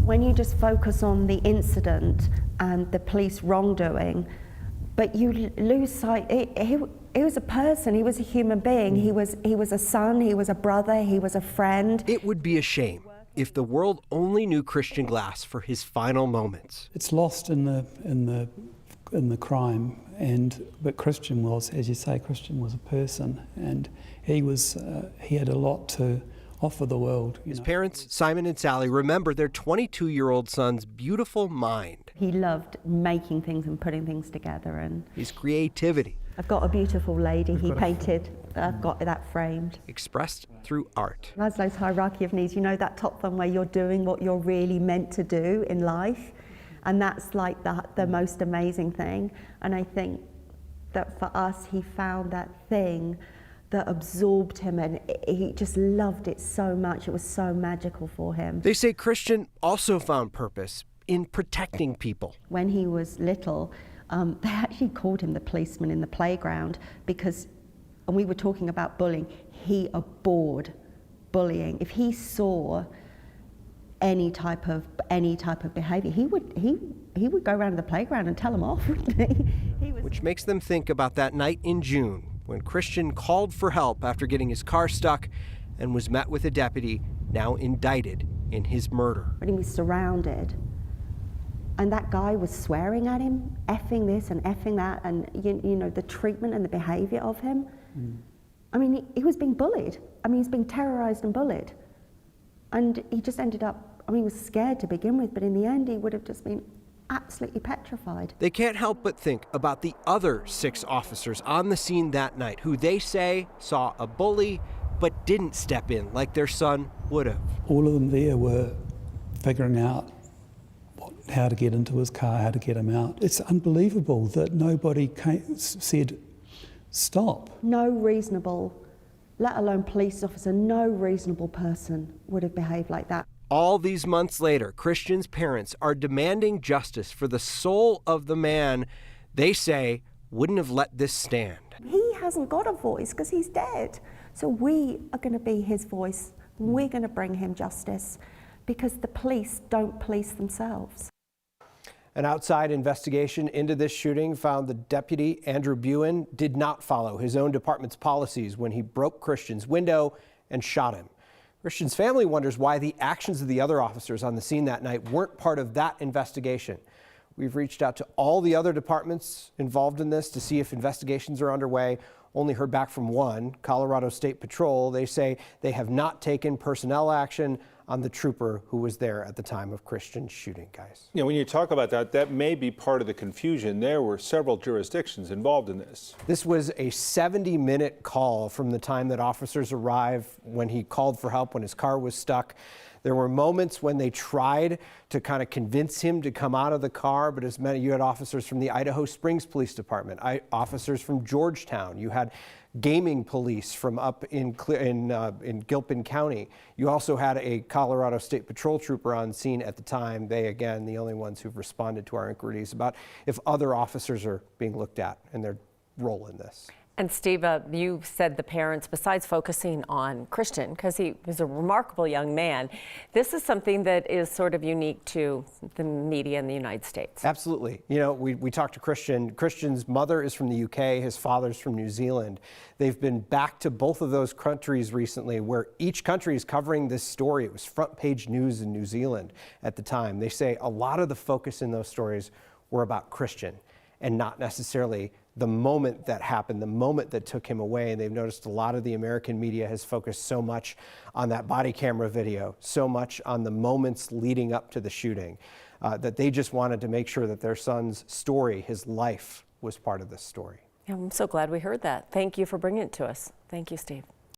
When you just focus on the incident and the police wrongdoing, but you lose sight, he was a person, he was a human being, he was a son, he was a brother, he was a friend. It would be a shame if the world only knew Christian Glass for his final moments. It's lost in the crime, but Christian was, as you say, Christian was a person, and he had a lot to offer the world. His parents, Simon and Sally, remember their 22-year-old son's beautiful mind. He loved making things and putting things together, and his creativity. I've got a beautiful lady he painted. I've got that framed. Expressed through art. Maslow's hierarchy of needs, you know that top one where you're doing what you're really meant to do in life, and that's like the most amazing thing. And I think that for us, he found that thing that absorbed him, and he just loved it so much. It was so magical for him. They say Christian also found purpose in protecting people. When he was little, they actually called him the policeman in the playground because, and we were talking about bullying, he abhorred bullying. If he saw any type of behavior, he would go around the playground and tell them off, wouldn't he? Which makes them think about that night in June when Christian called for help after getting his car stuck and was met with a deputy now indicted in his murder. But he was surrounded, and that guy was swearing at him, effing this and effing that, and you know the treatment and the behavior of him. I mean, he was being bullied. I mean, he's being terrorized and bullied. And he just ended up, I mean, he was scared to begin with, but in the end he would have just been absolutely petrified. They can't help but think about the other 6 officers on the scene that night who they say saw a bully but didn't step in like their son would have. All of them there were figuring out how to get into his car, how to get him out. It's unbelievable that nobody said stop. No reasonable, let alone police officer, no reasonable person would have behaved like that. All these months later, Christian's parents are demanding justice for the soul of the man they say wouldn't have let this stand. He hasn't got a voice because he's dead. So we are going to be his voice. We're going to bring him justice because the police don't police themselves. An outside investigation into this shooting found the deputy, Andrew Buin, did not follow his own department's policies when he broke Christian's window and shot him. Christian's family wonders why the actions of the other officers on the scene that night weren't part of that investigation. We've reached out to all the other departments involved in this to see if investigations are underway. Only heard back from one, Colorado State Patrol. They say they have not taken personnel action on the trooper who was there at the time of Christian's shooting, guys. You know, when you talk about that, that may be part of the confusion. There were several jurisdictions involved in this. This was a 70-minute call from the time that officers arrived when he called for help when his car was stuck. There were moments when they tried to kind of convince him to come out of the car, but as many, you had officers from the Idaho Springs Police Department, officers from Georgetown. You had gaming police from up in Gilpin County. You also had a Colorado State Patrol trooper on scene at the time. They, again, the only ones who've responded to our inquiries about if other officers are being looked at and their role in this. And Steve, you said the parents, besides focusing on Christian, because he was a remarkable young man, this is something that is sort of unique to the media in the United States. Absolutely. You know, we talked to Christian. Christian's mother is from the UK, his father's from New Zealand. They've been back to both of those countries recently where each country is covering this story. It was front page news in New Zealand at the time. They say a lot of the focus in those stories were about Christian and not necessarily the moment that happened, the moment that took him away. And they've noticed a lot of the American media has focused so much on that body camera video, so much on the moments leading up to the shooting, that they just wanted to make sure that their son's story, his life, was part of this story. I'm so glad we heard that. Thank you for bringing it to us. Thank you, Steve.